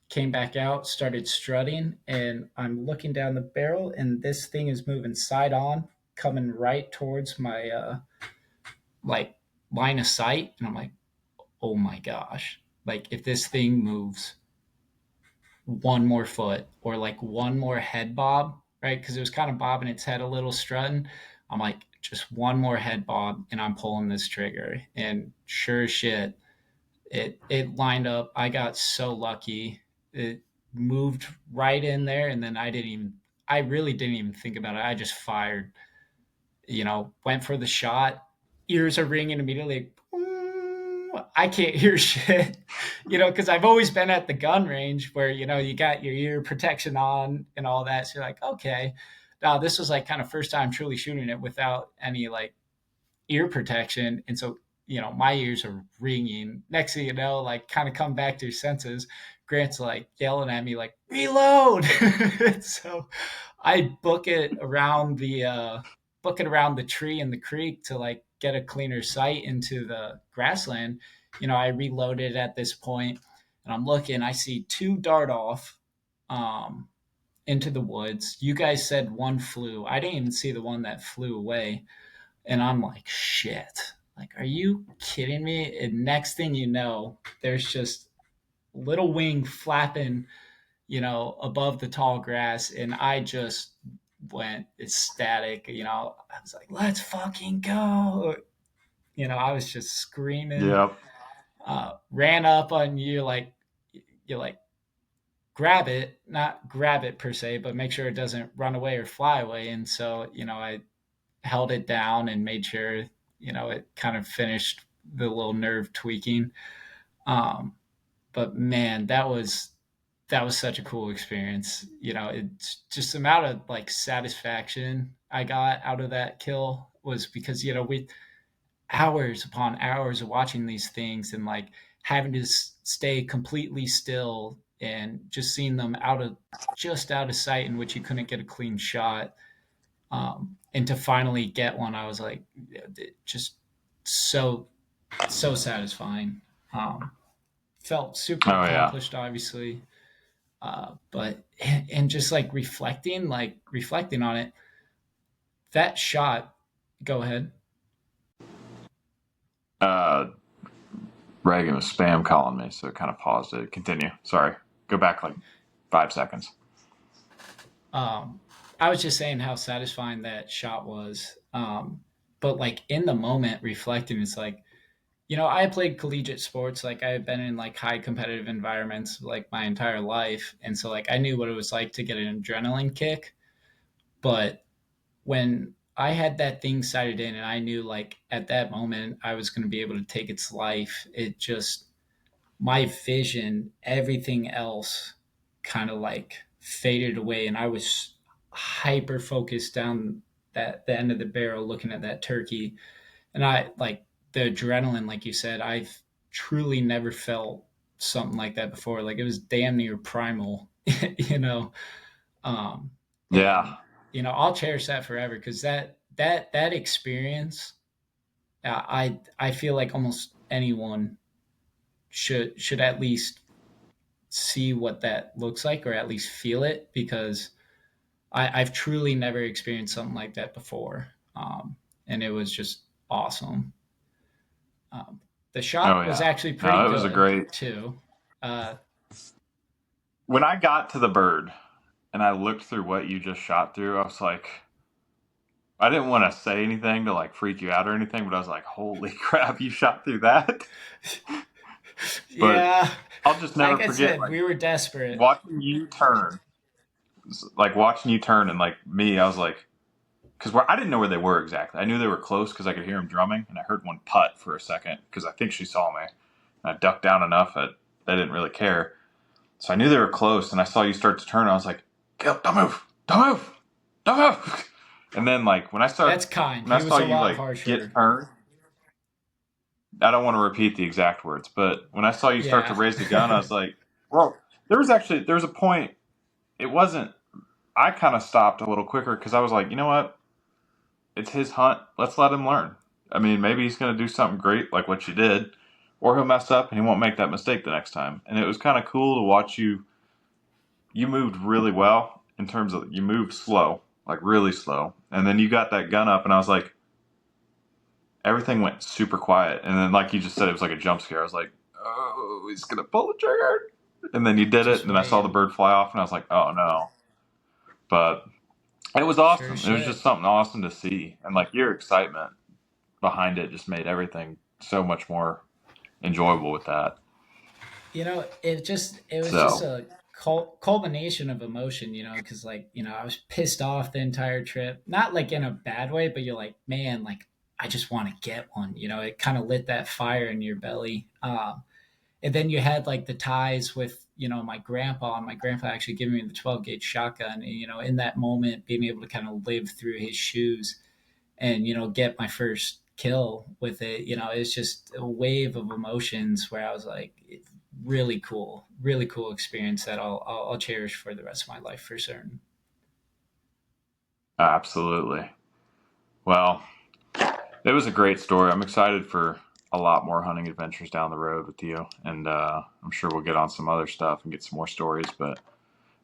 came back out, started strutting, and I'm looking down the barrel, and this thing is moving side on, coming right towards my, like, line of sight. And I'm like, oh my gosh, like, if this thing moves one more foot, or, like, one more head bob, right? Because it was kind of bobbing its head a little, strutting. I'm like, just one more head bob, and I'm pulling this trigger. And sure as shit, it lined up. I got so lucky. moved right in there, and then I really didn't even think about it. I just fired, went for the shot. Ears are ringing immediately. I can't hear shit, because I've always been at the gun range where, you got your ear protection on and all that. So you're like, okay. Now, this was like kind of first time truly shooting it without any like ear protection. And so, my ears are ringing. Next thing you know, like kind of come back to your senses. Grant's like yelling at me, like, reload. So I book it around the tree in the creek to like get a cleaner sight into the grassland. I reloaded at this point and I'm looking, I see two dart off um, into the woods. You guys said one flew. I didn't even see the one that flew away. And I'm like, shit. Like, are you kidding me? And next thing you know, there's just little wing flapping, above the tall grass. And I just went ecstatic. I was like, let's fucking go. I was just screaming, Yep. ran up on you, like, you like grab it, not grab it per se, but make sure it doesn't run away or fly away. And so, I held it down and made sure, it kind of finished the little nerve tweaking. Um, but man, that was such a cool experience. It's just the amount of like satisfaction I got out of that kill was because, we hours upon hours of watching these things and like having to stay completely still and just seeing them out of sight in which you couldn't get a clean shot. And to finally get one, I was like, just so satisfying. Um, Felt super Oh yeah. accomplished, obviously, but and just like reflecting on it, that shot. Go ahead. Uh, Reagan was spam calling me, so it kind of paused it. Continue. Sorry. Go back like 5 seconds. Um, I was just saying how satisfying that shot was. But like in the moment, reflecting, it's like, I played collegiate sports. Like I had been in like high competitive environments like my entire life. And so like I knew what it was like to get an adrenaline kick. But when I had that thing sighted in and I knew like at that moment I was going to be able to take its life, it just, my vision, everything else kind of like faded away. And I was hyper focused down the end of the barrel looking at that turkey. And I like the adrenaline, like you said, I've truly never felt something like that before. Like it was damn near primal, you know. Yeah. And I'll cherish that forever because that experience, I feel like almost anyone should at least see what that looks like or at least feel it because I've truly never experienced something like that before, and it was just awesome. Um, the Oh shot was yeah. actually pretty No, it was a good great. too. Uh, When I got to the bird and I looked through what you just shot through, I was like, I didn't want to say anything to like freak you out or anything, but I was like, holy crap, you shot through that. But yeah, I'll just never like I forget said, like we were desperate. watching you turn, like watching you turn, and like me, I was like, because I didn't know where they were exactly. I knew they were close because I could hear them drumming, and I heard one putt for a second because I think she saw me. And I ducked down enough that they didn't really care. So I knew they were close, and I saw you start to turn. I was like, "Caleb, don't move, don't move, don't move." And then like That's kind. when I He saw was a you lot like get harsher. turned, I don't want to repeat the exact words, but when I saw you start to Yeah. raise the gun, I was like, "Well, there was a point. It wasn't. I kind of stopped a little quicker because I was like, you know what? It's his hunt. Let's let him learn. I mean, maybe he's going to do something great like what you did, or he'll mess up and he won't make that mistake the next time." And it was kind of cool to watch you. You moved really well in terms of you moved slow, like really slow, and then you got that gun up, and I was like, everything went super quiet. And then, like you just said, it was like a jump scare. I was like, oh, he's going to pull the trigger. And then you did it, Just and then I saw the waiting. bird fly off, and I was like, oh no. But it was Sure awesome. It was just shit. something awesome to see. And like your excitement behind it just made everything so much more enjoyable with that. It was just So, a culmination of emotion, because like, I was pissed off the entire trip, not like in a bad way, but you're like, man, like I just want to get one. It kind of lit that fire in your belly. And then you had like the ties with my grandpa, and my grandpa actually giving me the 12 gauge shotgun. And, in that moment, being able to kind of live through his shoes and get my first kill with it, it's just a wave of emotions where I was like, really cool experience that I'll cherish for the rest of my life for certain. Absolutely. Well, it was a great story. I'm excited for a lot more hunting adventures down the road with you, and I'm sure we'll get on some other stuff and get some more stories. But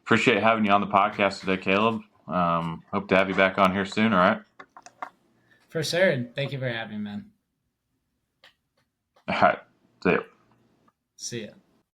appreciate having you on the podcast today, Caleb. Hope to have you back on here soon. All right. For certain. Thank you for having me, man. All right. See ya. See ya.